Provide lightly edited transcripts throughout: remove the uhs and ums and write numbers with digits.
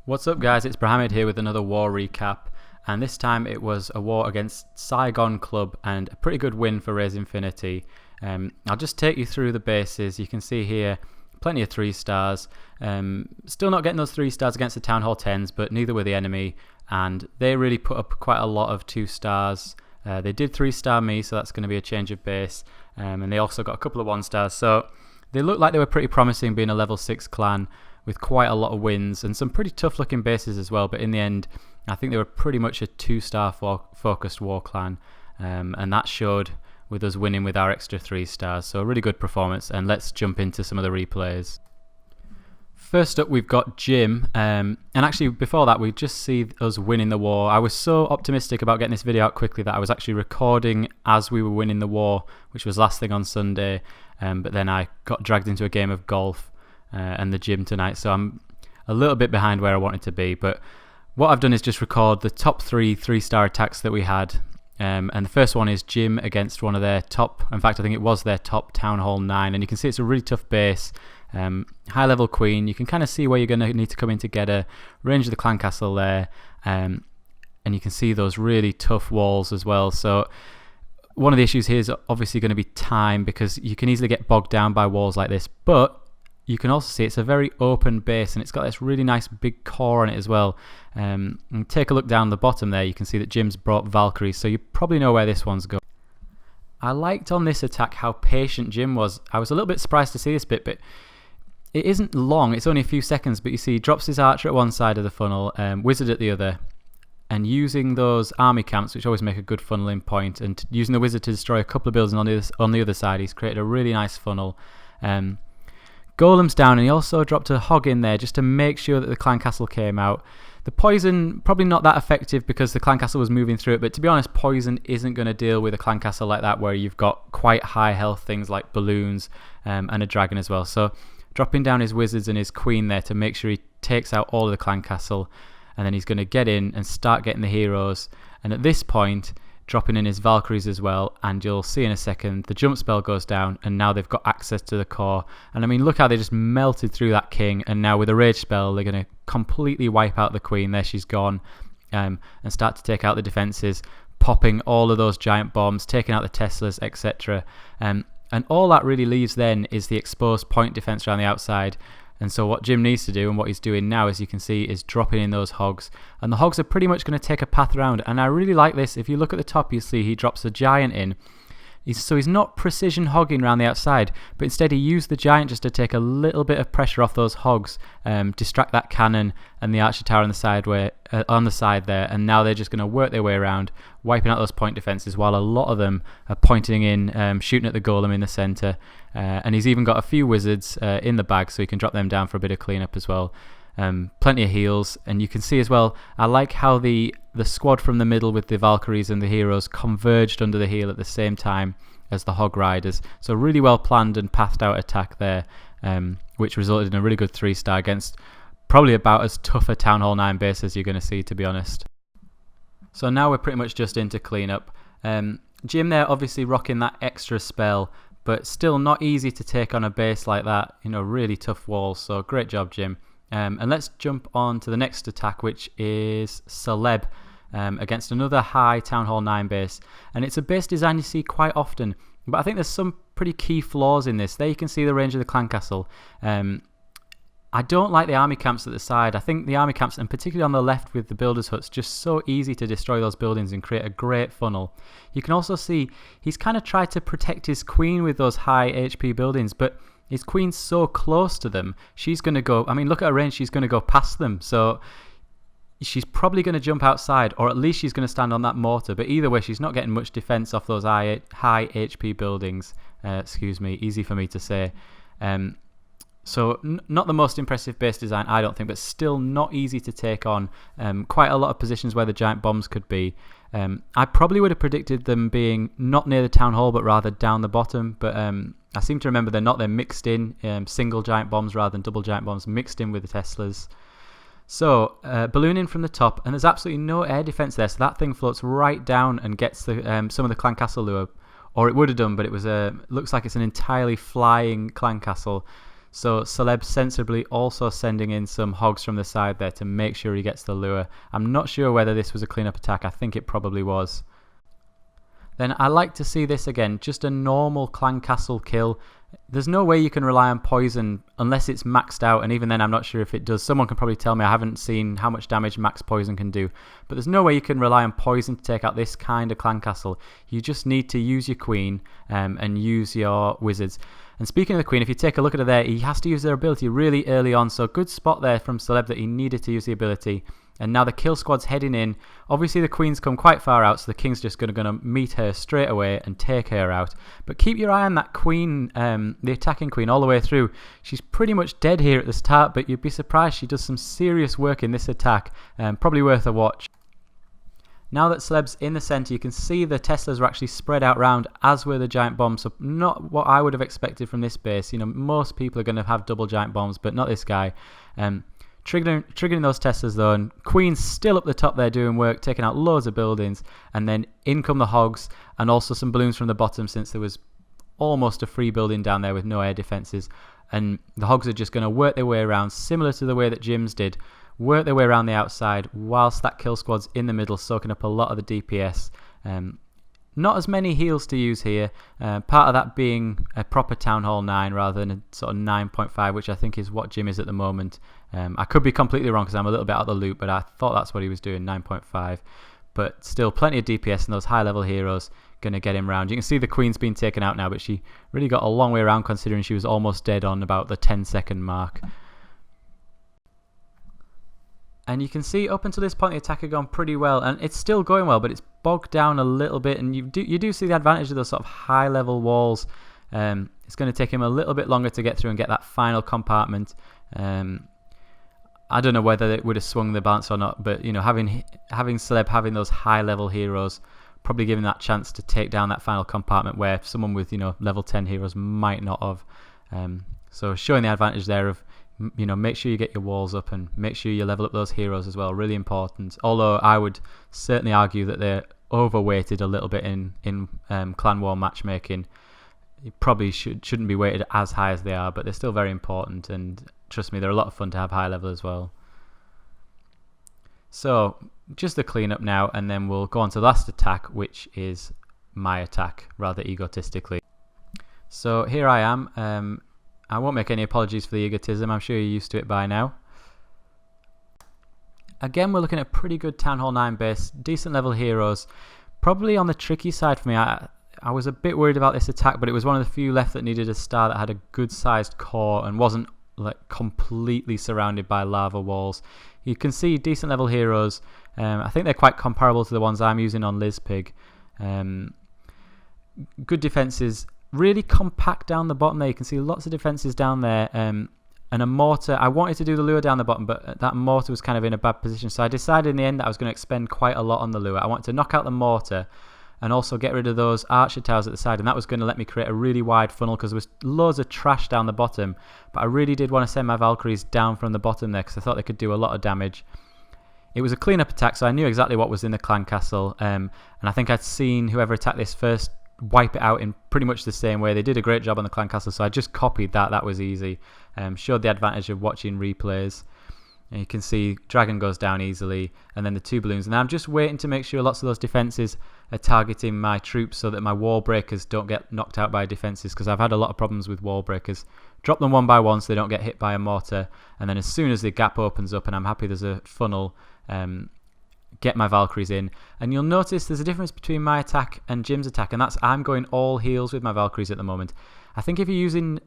What's up guys, it's Mohammed here with another war recap, and this time it was a war against Sai Gon Club and a pretty good win for RazeInfinity. I'll just take you through the bases. You can see here plenty of 3 stars. Still not getting those 3 stars against the Town Hall 10s, but neither were the enemy, and they really put up quite a lot of 2 stars. They did 3-star me, so that's going to be a change of base, and they also got a couple of 1 stars, so they looked like they were pretty promising being a level 6 clan with quite a lot of wins and some pretty tough looking bases as well, but in the end I think they were pretty much a 2-star focused war clan, and that showed with us winning with our extra 3 stars, so a really good performance. And let's jump into some of the replays. First up we've got Jim, and actually before that we just see us winning the war. I was so optimistic about getting this video out quickly that I was actually recording as we were winning the war, which was last thing on Sunday, but then I got dragged into a game of golf and the gym tonight, so I'm a little bit behind where I wanted to be. But what I've done is just record the top 3-star attacks that we had, and the first one is Jim against one of their top, in fact I think it was their top Town Hall 9, and you can see it's a really tough base. High level queen, you can kind of see where you're going to need to come in to get a range of the clan castle there, and you can see those really tough walls as well. So one of the issues here is obviously going to be time, because you can easily get bogged down by walls like this, but you can also see it's a very open base and it's got this really nice big core on it as well. And take a look down the bottom there, you can see that Jim's brought Valkyries, so you probably know where this one's going. I liked on this attack how patient Jim was. I was a little bit surprised to see this bit, but it isn't long, it's only a few seconds, but you see he drops his archer at one side of the funnel, wizard at the other, and using those army camps, which always make a good funneling point, and using the wizard to destroy a couple of buildings on the other side, he's created a really nice funnel. Golems down, and he also dropped a hog in there just to make sure that the clan castle came out. The poison, probably not that effective because the clan castle was moving through it, but to be honest, poison isn't going to deal with a clan castle like that where you've got quite high health things like balloons and a dragon as well. So dropping down his wizards and his queen there to make sure he takes out all of the clan castle, and then he's going to get in and start getting the heroes, and at this point dropping in his Valkyries as well, and you'll see in a second the jump spell goes down and now they've got access to the core. And I mean, look how they just melted through that king, and now with a rage spell they're going to completely wipe out the queen. There she's gone, and start to take out the defenses, popping all of those giant bombs, taking out the Teslas, etc. And all that really leaves then is the exposed point defense around the outside. And so what Jim needs to do, and what he's doing now, as you can see, is dropping in those hogs. And the hogs are pretty much going to take a path around. And I really like this. If you look at the top, you see he drops a giant in. So he's not precision hogging around the outside, but instead he used the giant just to take a little bit of pressure off those hogs, distract that cannon and the archer tower on the side there. And now they're just going to work their way around, wiping out those point defenses, while a lot of them are pointing in, shooting at the golem in the centre. And he's even got a few wizards in the bag, so he can drop them down for a bit of cleanup as well. Plenty of heals, and you can see as well, I like how the squad from the middle with the Valkyries and the heroes converged under the heel at the same time as the hog riders. So really well planned and pathed out attack there, which resulted in a really good 3-star against probably about as tough a Town Hall 9 base as you're going to see, to be honest. So now we're pretty much just into cleanup. Jim there obviously rocking that extra spell, but still not easy to take on a base like that, you know, really tough walls. So great job, Jim. And let's jump on to the next attack, which is Celeb against another high Town Hall 9 base. And it's a base design you see quite often, but I think there's some pretty key flaws in this. There you can see the range of the clan castle. I don't like the army camps at the side. I think the army camps, and particularly on the left with the builders' huts, just so easy to destroy those buildings and create a great funnel. You can also see he's kind of tried to protect his queen with those high HP buildings, but his queen's so close to them, she's going to go, I mean, look at her range, she's going to go past them. So she's probably going to jump outside, or at least she's going to stand on that mortar. But either way, she's not getting much defense off those high HP buildings. Excuse me, easy for me to say. So not the most impressive base design, I don't think, but still not easy to take on. Quite a lot of positions where the giant bombs could be. I probably would have predicted them being not near the town hall, but rather down the bottom. But I seem to remember they're not. They're mixed in, single giant bombs rather than double giant bombs, mixed in with the Teslas. So ballooning from the top, and there's absolutely no air defense there. So that thing floats right down and gets the some of the clan castle lure, or it would have done, but it was looks like it's an entirely flying clan castle. So Celeb sensibly also sending in some hogs from the side there to make sure he gets the lure. I'm not sure whether this was a cleanup attack. I think it probably was. Then I like to see this again, just a normal clan castle kill. There's no way you can rely on poison unless it's maxed out, and even then I'm not sure if it does. Someone can probably tell me. I haven't seen how much damage max poison can do, but there's no way you can rely on poison to take out this kind of clan castle. You just need to use your queen and use your wizards. And speaking of the queen, if you take a look at her there, he has to use their ability really early on, so good spot there from Celeb that he needed to use the ability. And now the kill squad's heading in. Obviously the queen's come quite far out, so the king's just going to meet her straight away and take her out. But keep your eye on that queen, the attacking queen, all the way through. She's pretty much dead here at the start, but you'd be surprised she does some serious work in this attack. Probably worth a watch. Now that Celeb's in the centre, you can see the Teslas were actually spread out round, as were the giant bombs. So not what I would have expected from this base. You know, most people are going to have double giant bombs, but not this guy. Triggering those Teslas though, and Queen's still up the top there doing work, taking out loads of buildings, and then in come the hogs, and also some balloons from the bottom, since there was almost a free building down there with no air defences. And the hogs are just going to work their way around, similar to the way that Jim's did. Work their way around the outside whilst that kill squad's in the middle, soaking up a lot of the DPS. Not as many heals to use here, part of that being a proper Town Hall 9 rather than a sort of 9.5, which I think is what Jim is at the moment. I could be completely wrong because I'm a little bit out of the loop, but I thought that's what he was doing, 9.5. But still plenty of DPS, and those high level heroes going to get him round. You can see the Queen's been taken out now, but she really got a long way around considering she was almost dead on about the 10-second mark. And you can see up until this point the attack had gone pretty well, and it's still going well, but it's bogged down a little bit, and you do see the advantage of those sort of high level walls. It's going to take him a little bit longer to get through and get that final compartment. I don't know whether it would have swung the balance or not, but you know, having Celeb having those high level heroes, probably giving that chance to take down that final compartment where someone with, you know, level 10 heroes might not have. So showing the advantage there of, you know, make sure you get your walls up and make sure you level up those heroes as well. Really important. Although I would certainly argue that they're overweighted a little bit in clan war matchmaking. You probably shouldn't be weighted as high as they are, but they're still very important. And trust me, they're a lot of fun to have high level as well. So just the cleanup now, and then we'll go on to the last attack, which is my attack, rather egotistically. So here I am. I won't make any apologies for the egotism. I'm sure you're used to it by now. Again, we're looking at a pretty good Town Hall 9 base, decent level heroes. Probably on the tricky side for me. I was a bit worried about this attack, but it was one of the few left that needed a star that had a good sized core and wasn't like completely surrounded by lava walls. You can see decent level heroes. I think they're quite comparable to the ones I'm using on Lizpig. Good defenses. Really compact down the bottom there. You can see lots of defenses down there, and a mortar. I wanted to do the lure down the bottom, but that mortar was kind of in a bad position, so I decided in the end that I was going to expend quite a lot on the lure. I wanted to knock out the mortar and also get rid of those archer towers at the side, and that was going to let me create a really wide funnel because there was loads of trash down the bottom, but I really did want to send my Valkyries down from the bottom there because I thought they could do a lot of damage. It was a cleanup attack, so I knew exactly what was in the clan castle, and I think I'd seen whoever attacked this first wipe it out in pretty much the same way. They did a great job on the clan castle, so I just copied that. That was easy. Showed the advantage of watching replays. And you can see dragon goes down easily, and then the two balloons. And I'm just waiting to make sure lots of those defenses are targeting my troops so that my wall breakers don't get knocked out by defenses, because I've had a lot of problems with wall breakers. Drop them one by one so they don't get hit by a mortar, and then as soon as the gap opens up and I'm happy there's a funnel, get my Valkyries in. And you'll notice there's a difference between my attack and Jim's attack, and that's I'm going all heals with my Valkyries at the moment. I think if you're using,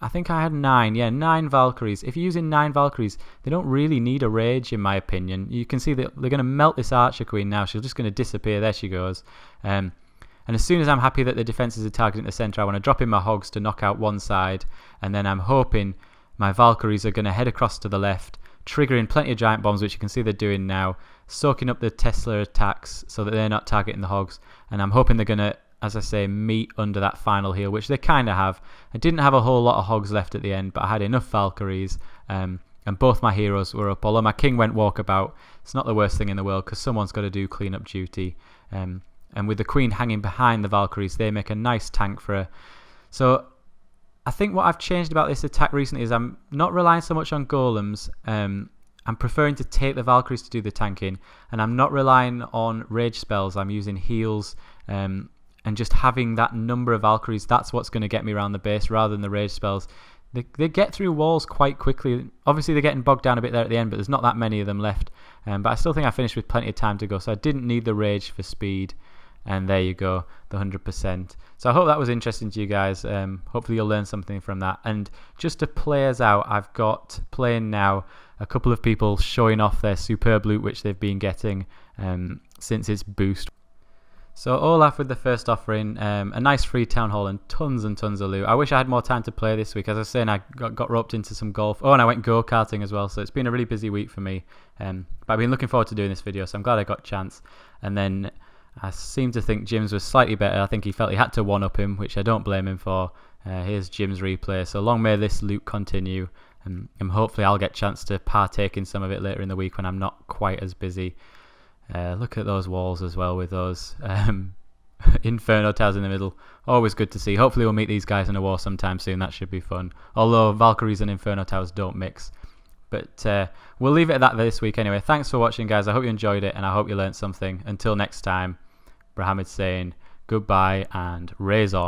I think I had 9 Valkyries. If you're using 9 Valkyries, they don't really need a rage in my opinion. You can see that they're going to melt this Archer Queen now. She's just going to disappear. There she goes. And as soon as I'm happy that the defenses are targeting the centre, I want to drop in my hogs to knock out one side, and then I'm hoping my Valkyries are going to head across to the left, triggering plenty of giant bombs, which you can see they're doing now, soaking up the Tesla attacks so that they're not targeting the hogs. And I'm hoping they're going to, as I say, meet under that final heal, which they kind of have. I didn't have a whole lot of hogs left at the end, but I had enough Valkyries, and both my heroes were up. Although my king went walkabout, it's not the worst thing in the world because someone's got to do cleanup duty. And with the queen hanging behind the Valkyries, they make a nice tank for her. So I think what I've changed about this attack recently is I'm not relying so much on golems. I'm preferring to take the Valkyries to do the tanking, and I'm not relying on rage spells. I'm using heals, and just having that number of Valkyries, that's what's going to get me around the base rather than the rage spells. They get through walls quite quickly. Obviously, they're getting bogged down a bit there at the end, but there's not that many of them left. But I still think I finished with plenty of time to go, so I didn't need the rage for speed. And there you go, the 100%. So I hope that was interesting to you guys. Hopefully you'll learn something from that. And just to play us out, I've got playing now a couple of people showing off their superb loot which they've been getting since its boost. So Olaf with the first offering, a nice free town hall and tons of loot. I wish I had more time to play this week. As I was saying, I got roped into some golf. Oh, and I went go-karting as well, so it's been a really busy week for me. But I've been looking forward to doing this video, so I'm glad I got a chance. And then I seem to think Jim's was slightly better. I think he felt he had to one-up him, which I don't blame him for. Here's Jim's replay. So long may this loot continue, and hopefully I'll get a chance to partake in some of it later in the week when I'm not quite as busy. Look at those walls as well with those Inferno towers in the middle. Always good to see. Hopefully we'll meet these guys in a war sometime soon. That should be fun. Although Valkyries and Inferno towers don't mix. But we'll leave it at that this week anyway. Thanks for watching, guys. I hope you enjoyed it, and I hope you learned something. Until next time, Brahamid saying goodbye and raise on.